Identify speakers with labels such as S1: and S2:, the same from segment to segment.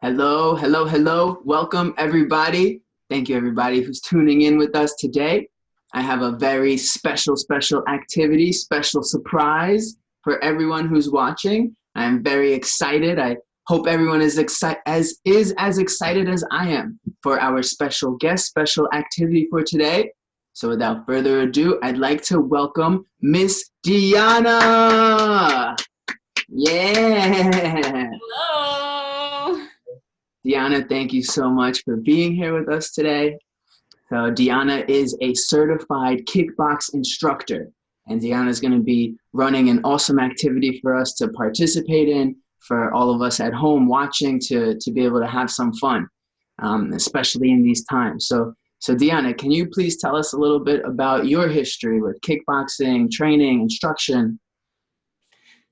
S1: Hello, hello, hello. Welcome, everybody. Thank you, everybody who's tuning in with us today. I have a very special activity, special surprise for everyone who's watching. I'm very excited. I hope everyone is as excited as I am for our special guest, special activity for today. So without further ado, I'd like to welcome Miss Dianna. Yeah.
S2: Hello.
S1: Dianna, thank you so much for being here with us today. So Dianna is a certified kickbox instructor, and Dianna is going to be running an awesome activity for us to participate in, for all of us at home watching to be able to have some fun, especially in these times. So Dianna, can you please tell us a little bit about your history with kickboxing, training, instruction?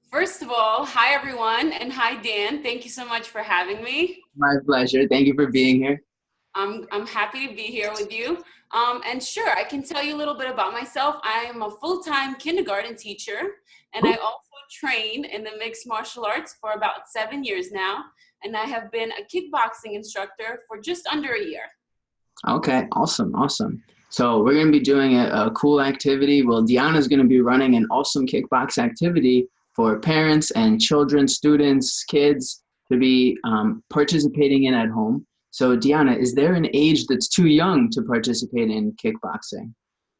S2: First of all, hi everyone, and hi Dan. Thank you so much for having me.
S1: My pleasure. Thank you for being here.
S2: I'm happy to be here with you. And sure, I can tell you a little bit about myself. I am a full-time kindergarten teacher, and I also train in the mixed martial arts for about 7 years now. And I have been a kickboxing instructor for just under a year.
S1: Okay, awesome. So we're going to be doing a cool activity. Well, Dianna's going to be running an awesome kickbox activity for parents and children, students, kids to be participating in at home. So Dianna, is there an age that's too young to participate in kickboxing?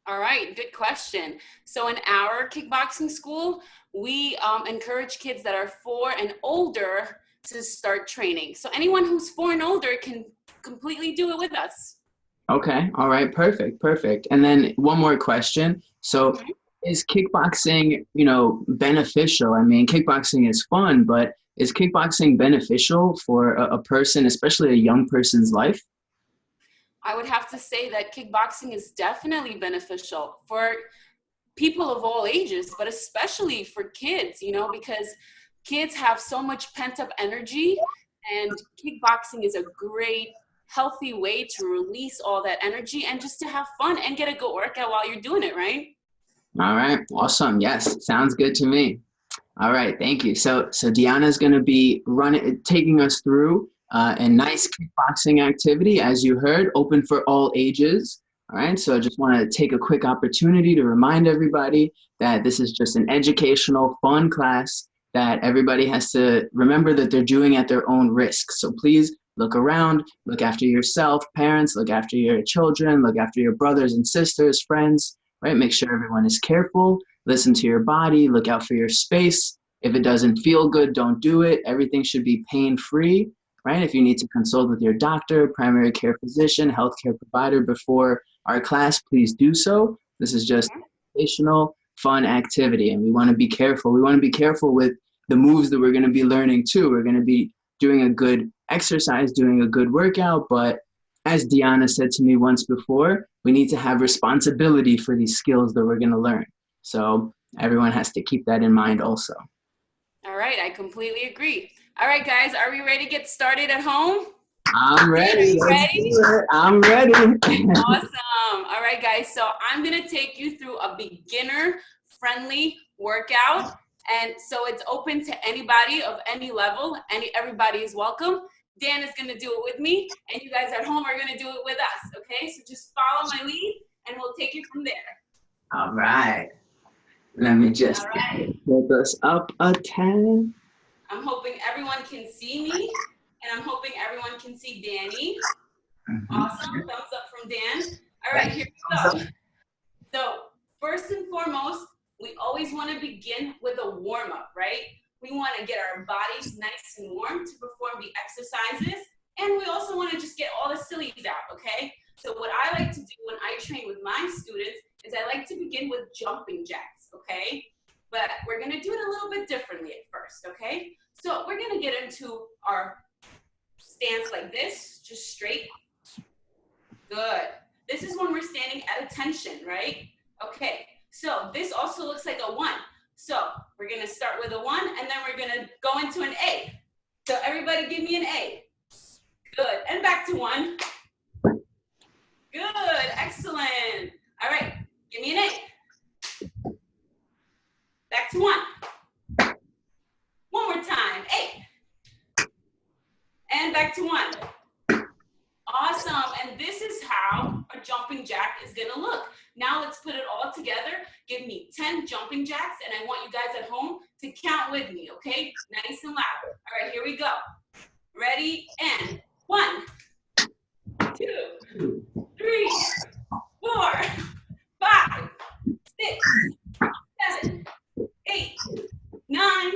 S2: All right, good question. So in our kickboxing school, we encourage kids that are 4 and older to start training. So anyone who's 4 and older can completely do it with us.
S1: Okay, all right, perfect. And then one more question. So
S2: Mhm.
S1: is kickboxing, beneficial? I mean, kickboxing is fun, but is kickboxing beneficial for a person, especially a young person's life?
S2: I would have to say that kickboxing is definitely beneficial for people of all ages, but especially for kids, because kids have so much pent up energy, and kickboxing is a great, healthy way to release all that energy and just to have fun and get a good workout while you're doing it, right?
S1: All right, awesome. Yes, sounds good to me. All right, thank you. So Deanna's going to be taking us through a nice kickboxing activity, as you heard, open for all ages. All right, so I just want to take a quick opportunity to remind everybody that this is just an educational, fun class that everybody has to remember that they're doing at their own risk. So please look around, look after yourself, parents, look after your children, look after your brothers and sisters, friends, right? Make sure everyone is careful. Listen to your body, look out for your space. If it doesn't feel good, don't do it. Everything should be pain-free, right? If you need to consult with your doctor, primary care physician, healthcare provider before our class, please do so. This is just educational, fun activity, and we want to be careful. We want to be careful with the moves that we're going to be learning too. We're going to be doing a good exercise, doing a good workout, but as Dianna said to me once before, we need to have responsibility for these skills that we're going to learn. So everyone has to keep that in mind also.
S2: All right, I completely agree. All right, guys, are we ready to get started at home?
S1: I'm
S2: Dan, are
S1: ready.
S2: you
S1: Let's do
S2: ready?
S1: it. I'm ready.
S2: Awesome. All right, guys. So I'm going to take you through a beginner friendly workout. And so it's open to anybody of any level. Everybody is welcome. Dan is going to do it with me, and you guys at home are going to do it with us. Okay. So just follow my lead, and we'll take it from there.
S1: All right. Let me
S2: All
S1: just
S2: right.
S1: put this up a tad.
S2: I'm hoping everyone can see me, and I'm hoping everyone can see Danny. Awesome. Thumbs up from Dan. All right, here we go. So first and foremost, we always want to begin with a warm-up, right? We want to get our bodies nice and warm to perform the exercises. And we also want to just get all the sillies out, okay? So what I like to do when I train with my students is I like to begin with jumping jacks, okay? But we're going to do it a little bit differently at first, okay? So we're going to get into our stance like this, just straight. Good. This is when we're standing at attention, right? Okay, so this also looks like a 1. So we're gonna start with a 1, and then we're gonna go into an A. So everybody give me an A. Good, and back to 1. Good, excellent. All right, give me an A. Back to 1. One more time, A. And back to 1. Awesome. And this is how a jumping jack is going to look. Now let's put it all together. Give me 10 jumping jacks, and I want you guys at home to count with me, okay? Nice and loud. All right, here we go. Ready, and 1, 2, 3, 4, 5, 6, 7, 8, 9,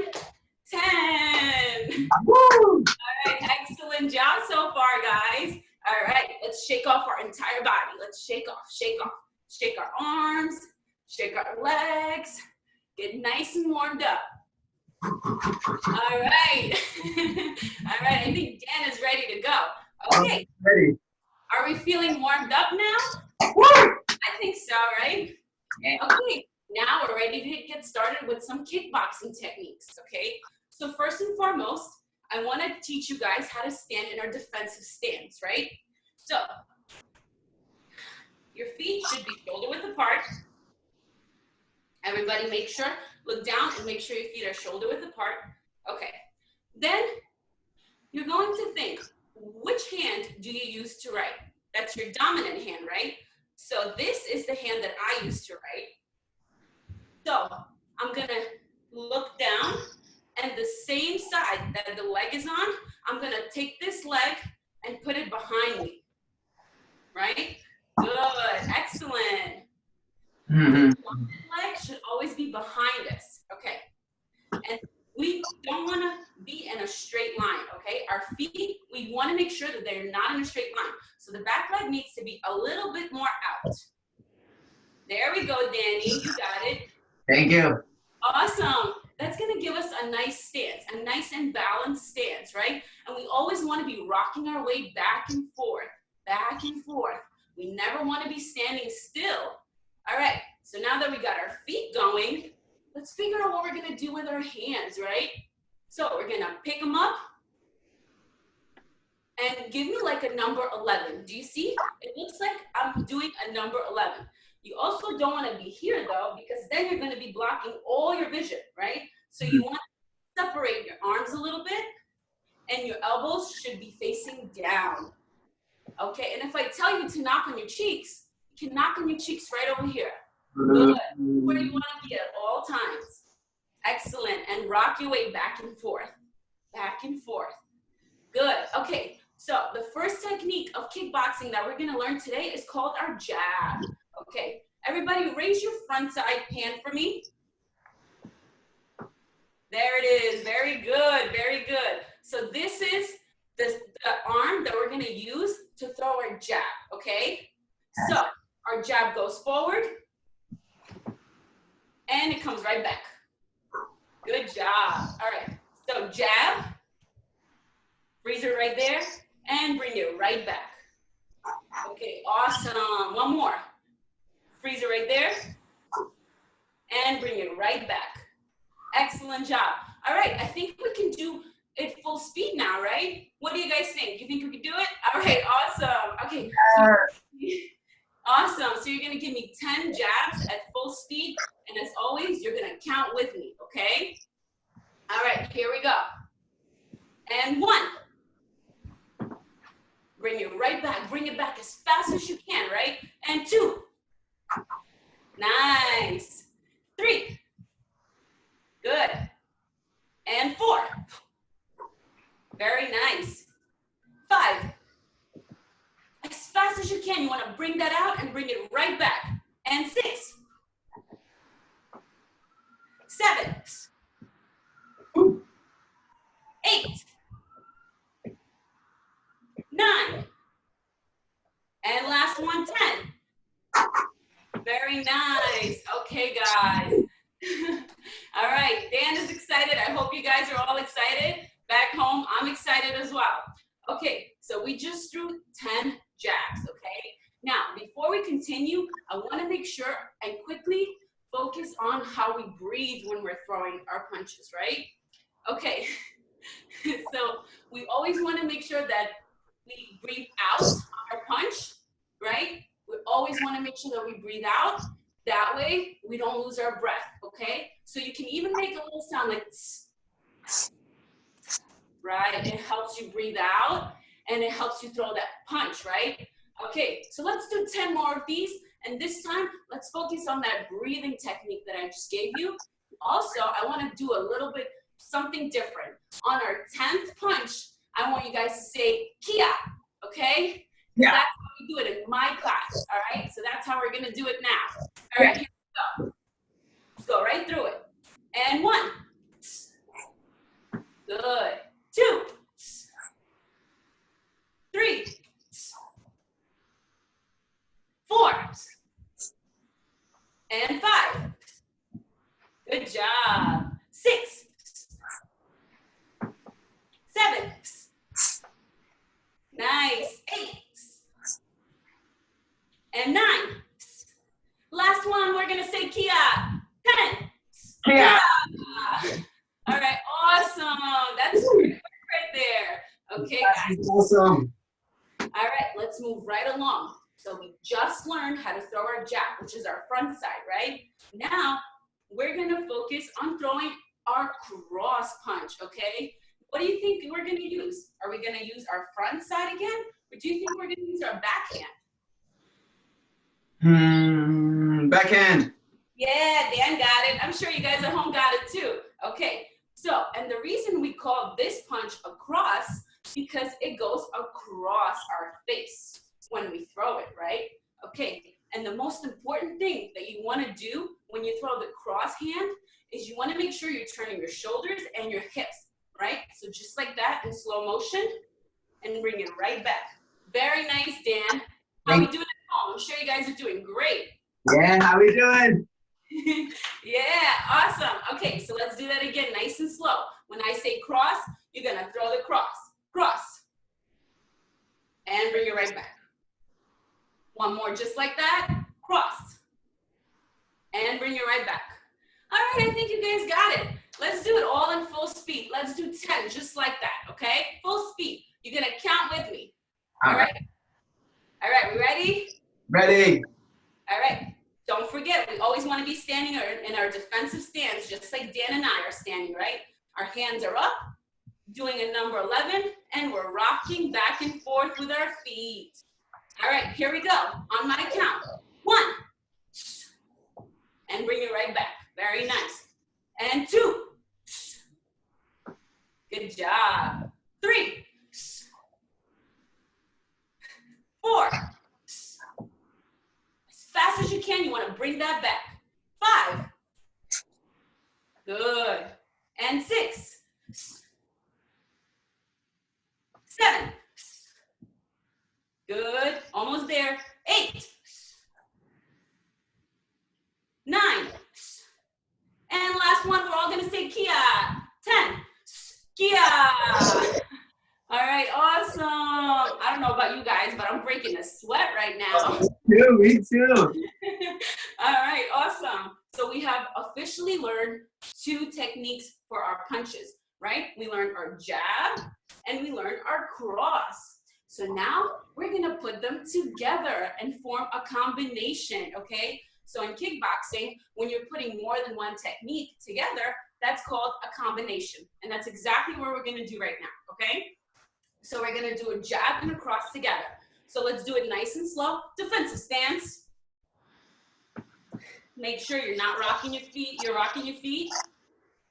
S2: 10.
S1: Woo!
S2: All right, excellent job so far, guys. All right, let's shake off our entire body. Let's shake off, shake off. Shake our arms, shake our legs, get nice and warmed up. All right. All right, I think Dan is ready to go. Okay.
S1: Ready.
S2: Are we feeling warmed up now?
S1: Woo!
S2: I think so, right?
S1: Yeah.
S2: Okay, now we're ready to get started with some kickboxing techniques, okay? So first and foremost, I want to teach you guys how to stand in our defensive stance, right? So your feet should be shoulder width apart. Everybody make sure, look down and make sure your feet are shoulder width apart. Okay. Then you're going to think, which hand do you use to write? That's your dominant hand, right? So this is the hand that I use to write. So I'm going to look down, and the same side that the leg is on, I'm going to take this leg and put it behind me, right? Good, excellent. The leg should always be behind us, okay? And we don't want to be in a straight line, okay? Our feet, we want to make sure that they're not in a straight line. So the back leg needs to be a little bit more out. There we go, Danny, you got it.
S1: Thank you.
S2: Awesome. That's going to give us a nice stance, a nice and balanced stance, right? And we always want to be rocking our way back and forth, back and forth. We never want to be standing still. All right, so now that we got our feet going, let's figure out what we're going to do with our hands, right? So we're going to pick them up and give me like a number 11. Do you see? It looks like I'm doing a number 11. You also don't want to be here though, because then you're going to be blocking all your vision, right? So you want to separate your arms a little bit, and your elbows should be facing down. Okay, and if I tell you to knock on your cheeks, you can knock on your cheeks right over here. Good. Where you want to be at all times. Excellent. And rock your way back and forth. Back and forth. Good. Okay, so the first technique of kickboxing that we're going to learn today is called our jab. Okay, everybody raise your front side hand for me. There it is. Very good. Very good. So this is the arm that we're going to use to throw our jab, okay? So our jab goes forward, and it comes right back. Good job. All right, so jab, freeze it right there, and bring it right back. Okay, awesome. One more. Freeze it right there, and bring it right back. Excellent job. All right, I think we can do it full speed now, right? What do you guys think? You think we can do it? All right, awesome. Okay. Awesome. So you're going to give me 10 jabs at full speed. And as always, you're going to count with me, okay? All right, here we go. And 1. Bring it right back. Bring it back as fast as you can, right? And 2. Nice. 3. Good. And 4. Very nice. 5. As fast as you can, you want to bring that out and bring it right back. And 6. 7. 8. 9. And last one, 10. Very nice. Okay, guys. All right, Dan is excited. I hope you guys are all excited. Back home, I'm excited as well. Okay, so we just threw 10 jabs, okay? Now, before we continue, I want to make sure and quickly focus on how we breathe when we're throwing our punches, right? Okay, so we always want to make sure that we breathe out on our punch, right? We always want to make sure that we breathe out. That way, we don't lose our breath, okay? So you can even make a little sound like tss, right? It helps you breathe out and it helps you throw that punch, right? Okay, so let's do 10 more of these. And this time, let's focus on that breathing technique that I just gave you. Also, I want to do a little bit something different. On our 10th punch, I want you guys to say Kia, okay?
S1: Yeah.
S2: That's how we do it in my class, all right? So that's how we're going to do it now. All right, here we go. Let's go right through it. And 1. Good. 2. 3. 4. And 5. Good job. 6. 7. Nice. 8. And 9. Last one, we're going to say Kia. 10.
S1: Kia.
S2: All right, awesome. That's great right there. Okay, guys.
S1: Awesome.
S2: All right, let's move right along. So we just learned how to throw our jab, which is our front side, right? Now, we're going to focus on throwing our cross punch, okay? What do you think we're going to use? Are we going to use our front side again? Or do you think we're going to use our backhand?
S1: Backhand.
S2: Yeah, Dan got it. I'm sure you guys at home got it too. Okay, so, and the reason we call this punch a cross because it goes across our face when we throw it, right? Okay, and the most important thing that you want to do when you throw the cross hand is you want to make sure you're turning your shoulders and your hips, right? So just like that in slow motion and bring it right back. Very nice, Dan. How we doing at home? I'm sure you guys are doing great.
S1: Yeah, how we doing?
S2: Yeah, awesome. Okay, so let's do that again, nice and slow. When I say cross, you're gonna throw the cross, and bring it right back. One more, just like that, cross, and bring it right back. All right, I think you guys got it. Let's do it all in full speed. Let's do 10, just like that, okay? Full speed. You're gonna count with me. All right? All right, we ready?
S1: Ready.
S2: All right. Don't forget, we always want to be standing in our defensive stance, just like Dan and I are standing, right? Our hands are up, doing a number 11, and we're rocking back and forth with our feet. All right, here we go. On my count. 1. And bring it right back. Very nice. And 2. Good job. 3. 4. Fast as you can, you want to bring that back. 5. Good. And 6. 7. Good. Almost there. 8. 9. And last one, we're all going to say Kia. 10. Kia. All right, awesome. I don't know about you guys, but I'm breaking a sweat right now.
S1: Me too.
S2: All right, awesome. So we have officially learned 2 techniques for our punches, right? We learned our jab and we learned our cross. So now we're gonna put them together and form a combination, okay? So in kickboxing, when you're putting more than one technique together, that's called a combination. And that's exactly what we're gonna do right now, okay? So we're gonna do a jab and a cross together. So let's do it nice and slow. Defensive stance. Make sure you're not rocking your feet. You're rocking your feet.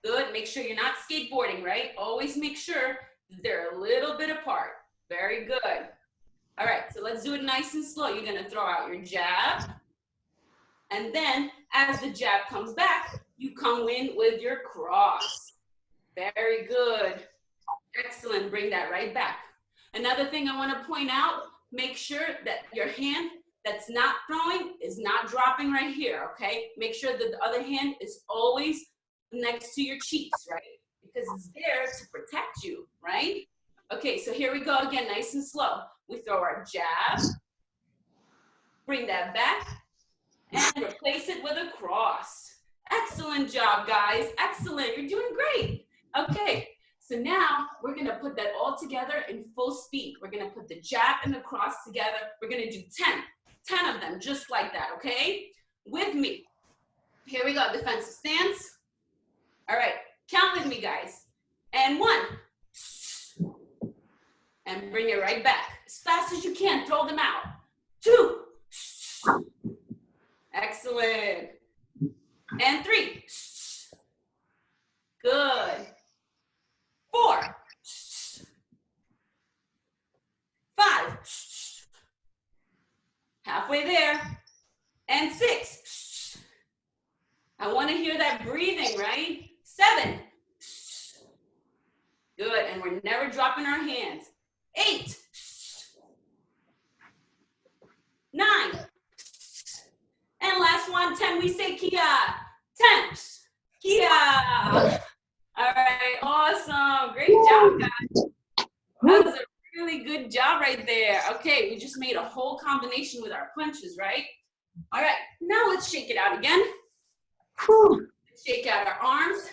S2: Good. Make sure you're not skateboarding, right? Always make sure they're a little bit apart. Very good. All right, so let's do it nice and slow. You're gonna throw out your jab. And then as the jab comes back, you come in with your cross. Very good. Excellent. Bring that right back. Another thing I want to point out, make sure that your hand that's not throwing is not dropping right here, okay? Make sure that the other hand is always next to your cheeks, right? Because it's there to protect you, right? Okay, so here we go again, nice and slow. We throw our jab, bring that back, and replace it with a cross. Excellent job, guys. Excellent. You're doing great. Okay. So now we're gonna put that all together in full speed. We're gonna put the jab and the cross together. We're gonna do 10 of them, just like that, okay? With me. Here we go, defensive stance. All right, count with me, guys. And 1, and bring it right back. As fast as you can, throw them out. 2. Excellent. And 3. Good. 4. 5. Halfway there. And 6. I want to hear that breathing, right? 7. Good, and we're never dropping our hands. 8. 9. And last one, 10, we say Kia. 10. Kia. All right, awesome. Great job, guys. That was a really good job right there. Okay, we just made a whole combination with our punches, right? All right, now let's shake it out again. Shake out our arms.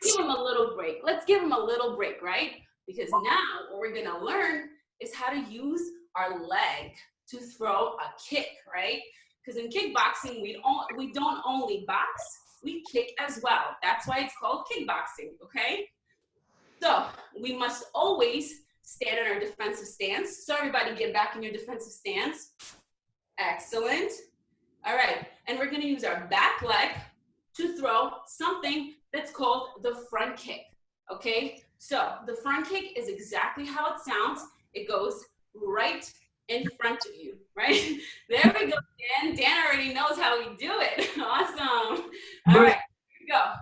S2: Give them a little break. Let's give them a little break, right? Because now what we're gonna learn is how to use our leg to throw a kick, right? Because in kickboxing, we don't only box, we kick as well. That's why it's called kickboxing, okay? So we must always stand in our defensive stance. So everybody get back in your defensive stance. Excellent. All right, and we're gonna use our back leg to throw something that's called the front kick, okay? So the front kick is exactly how it sounds. It goes right in front of you, right? There we go, Dan. Dan already knows how we do it. Awesome. All right, here we go.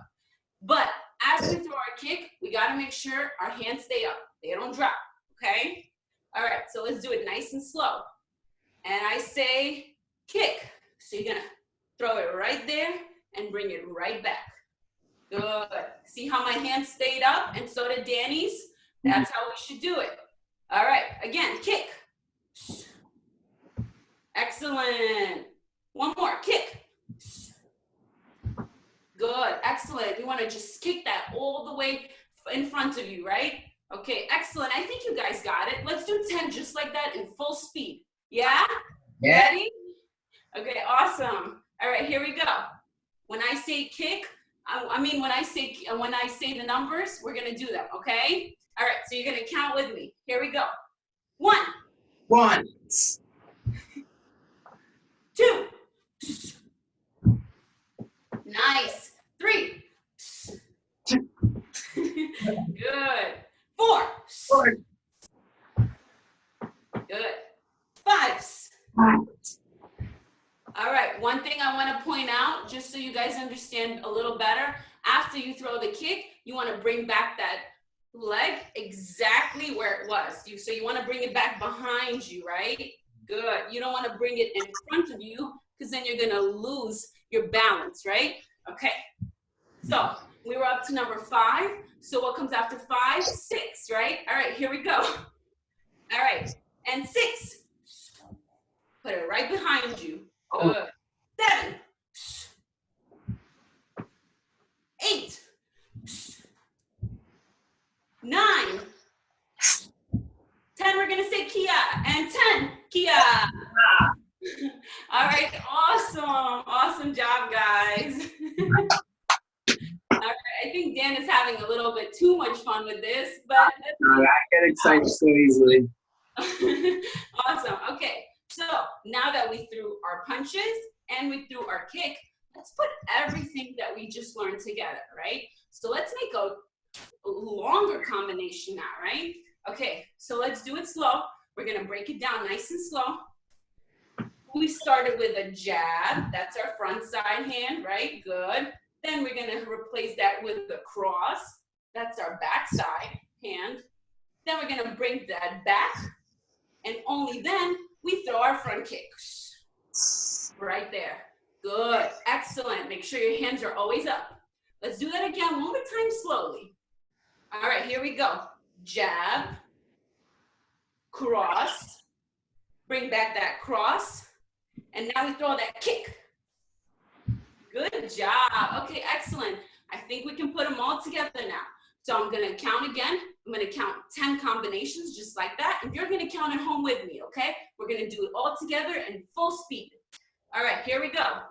S2: But as we throw our kick, we gotta make sure our hands stay up. They don't drop, okay? All right, so let's do it nice and slow. And I say kick. So you're gonna throw it right there and bring it right back. Good. See how my hands stayed up and so did Danny's? That's how we should do it. All right, again, kick. Excellent. One more, kick. Good, excellent. You wanna just kick that all the way in front of you, right? Okay, excellent. I think you guys got it. Let's do 10 just like that in full speed. Yeah?
S1: Yeah.
S2: Ready? Okay, awesome. All right, here we go. When I say kick, when I say the numbers, we're gonna do them, okay? All right, so you're gonna count with me. Here we go. 1.
S1: 1.
S2: 2. Nice. 3. Good. 4.
S1: 4.
S2: Good. 5. All right, one thing I want to point out, just so you guys understand a little better, after you throw the kick, you want to bring back that leg exactly where it was. So you want to bring it back behind you, right? Good. You don't want to bring it in front of you because then you're going to lose your balance, right? Okay. So we were up to number 5. So what comes after 5? 6, right? All right, here we go. All right, and 6. Put it right behind you. Good. 7. 8. 9. 10, we're gonna say Kia. And 10, Kia. All right, awesome. Awesome job, guys. All right, I think Dan is having a little bit too much fun with this, but
S1: I get excited so easily.
S2: Awesome. Okay, so now that we threw our punches and we threw our kick, let's put everything that we just learned together, right? So let's make a longer combination now, right? Okay, so let's do it slow. We're gonna break it down nice and slow. We started with a jab. That's our front side hand, right? Good. Then we're gonna replace that with the cross. That's our back side hand. Then we're gonna bring that back, and only then we throw our front kicks. Right there. Good, excellent. Make sure your hands are always up. Let's do that again one more time slowly. All right, here we go. Jab, cross, bring back that cross, and now we throw that kick. Good job. Okay, excellent. I think we can put them all together now. So I'm gonna count again. I'm gonna count 10 combinations just like that, and you're gonna count at home with me, okay? We're gonna do it all together in full speed. All right, here we go.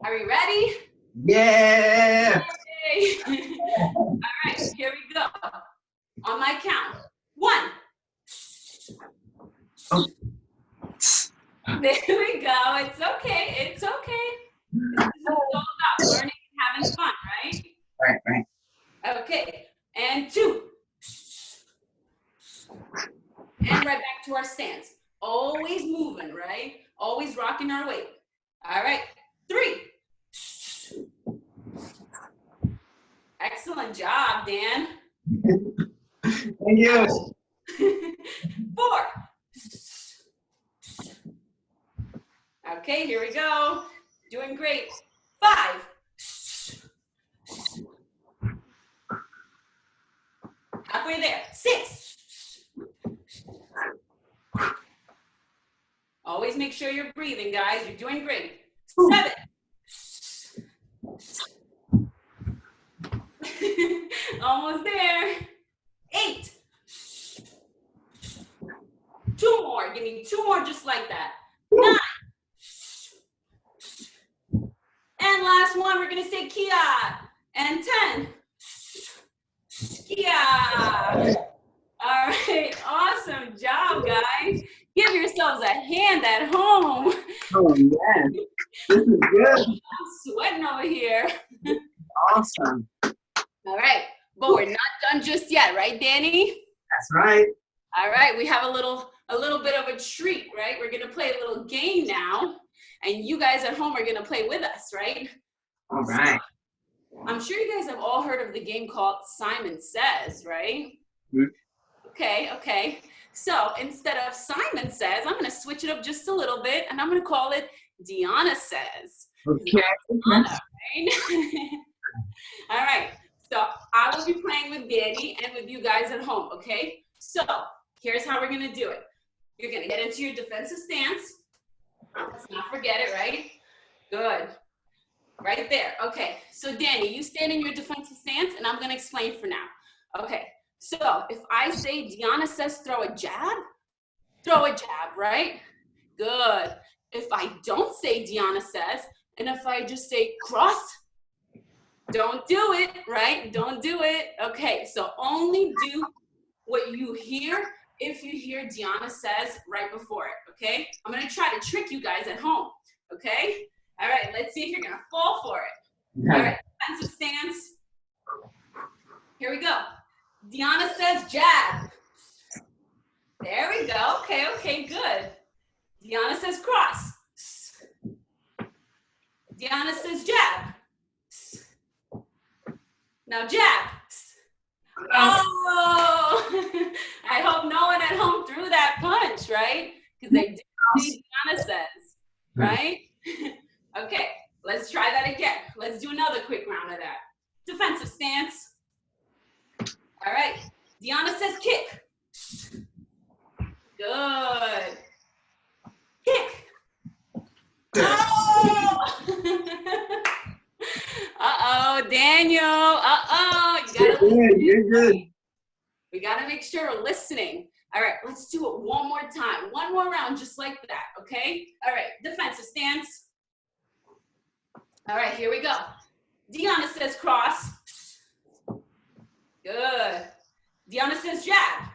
S2: Are we ready?
S1: Yeah.
S2: Yay. All right, here we go. On my count. 1,
S1: Oh.
S2: There we go. It's okay. It's okay. This is what it's all about, learning and having fun, right?
S1: Right, right.
S2: Okay. And 2. And right back to our stance. Always moving, right? Always rocking our weight. All right. 3. Excellent job, Dan.
S1: Thank you.
S2: 4. Okay, here we go. Doing great. 5. Halfway there. 6. Always make sure you're breathing, guys. You're doing great. 7. Almost there. 8. 2 more. Give me 2 more just like that. 9. And last one, we're gonna say Kia. And 10. Kia. All right, awesome job, guys. Give yourselves a hand at home.
S1: Oh, man. This is good.
S2: I'm sweating over here.
S1: Awesome.
S2: All right, but we're not done just yet, right, Danny?
S1: That's right.
S2: All right, we have a little bit of a treat, right? We're gonna play a little game now, and you guys at home are gonna play with us, right?
S1: All right.
S2: So, I'm sure you guys have all heard of the game called Simon Says, right?
S1: Mm-hmm.
S2: Okay. So instead of Simon Says, I'm gonna switch it up just a little bit, and I'm gonna call it Dianna Says.
S1: Okay.
S2: Dianna, right? All right. So I will be playing with Danny and with you guys at home, okay? So here's how we're gonna do it. You're gonna get into your defensive stance. Let's not forget it, right? Good. Right there. Okay. So Danny, you stand in your defensive stance, and I'm gonna explain for now. Okay. So if I say Dianna says throw a jab, right? Good. If I don't say Dianna says, and if I just say cross, don't do it, right? Don't do it. Okay, so only do what you hear if you hear Dianna Says right before it, okay? I'm gonna try to trick you guys at home, okay? All right, let's see if you're gonna fall for it. All right, defensive stance. Here we go. Dianna says jab. There we go. Okay, good. Dianna says cross. Dianna says jab. Now jab. Oh! I hope no one at home threw that punch, right? Because they did see Dianna Says, right? Okay, let's try that again. Let's do another quick round of that. Defensive stance. All right, Dianna says kick. Good. Kick. Oh! Uh-oh, Daniel. Uh-oh.
S1: You're good.
S2: We gotta make sure we're listening. All right, let's do it one more time. One more round, just like that, okay? All right, defensive stance. All right, here we go. Dianna says cross. Good. Dianna says jab.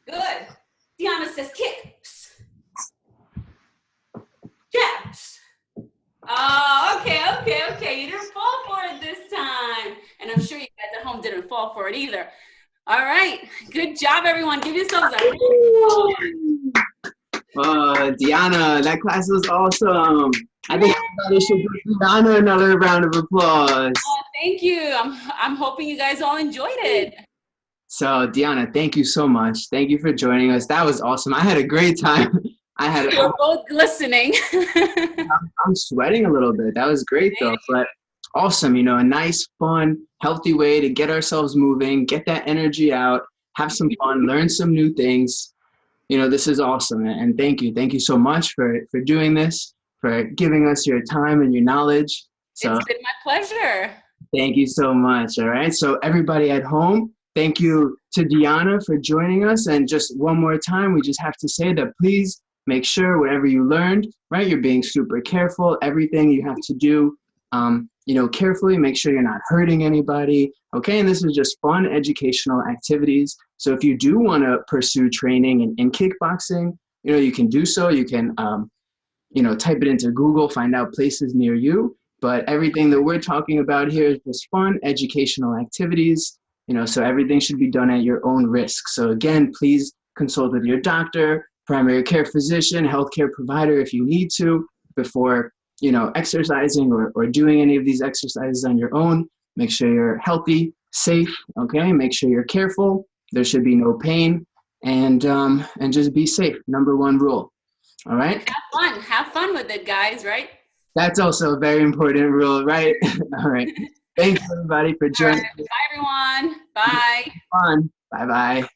S2: Good. Dianna says kick. Jab. Oh, okay. You didn't fall for it this time. And I'm sure you guys at home didn't fall for it either. All right. Good job, everyone. Give yourselves a hand.
S1: Dianna, that class was awesome. I think everybody should give Dianna another round of applause.
S2: Thank you. I'm hoping you guys all enjoyed it.
S1: So, Dianna, thank you so much. Thank you for joining us. That was awesome. I had a great time.
S2: We're both glistening.
S1: I'm sweating a little bit. That was great, though. But awesome, a nice, fun, healthy way to get ourselves moving, get that energy out, have some fun, learn some new things. This is awesome. And thank you. Thank you so much for doing this, for giving us your time and your knowledge. So,
S2: it's been my pleasure.
S1: Thank you so much. All right. So everybody at home, thank you to Dianna for joining us. And just one more time, we just have to say that please make sure whatever you learned, right, you're being super careful. Everything you have to do, carefully. Make sure you're not hurting anybody. Okay. And this is just fun educational activities. So if you do want to pursue training in kickboxing, you can do so. You can, type it into Google, find out places near you. But everything that we're talking about here is just fun educational activities, so everything should be done at your own risk. So again, please consult with your doctor, primary care physician, healthcare provider if you need to before, exercising or doing any of these exercises on your own. Make sure you're healthy, safe, okay? Make sure you're careful. There should be no pain, and just be safe. Number one rule. All right.
S2: Have fun with it, guys, right?
S1: That's also a very important rule, right? All right. Thanks everybody for joining.
S2: Bye everyone. Bye.
S1: Fun. Bye-bye.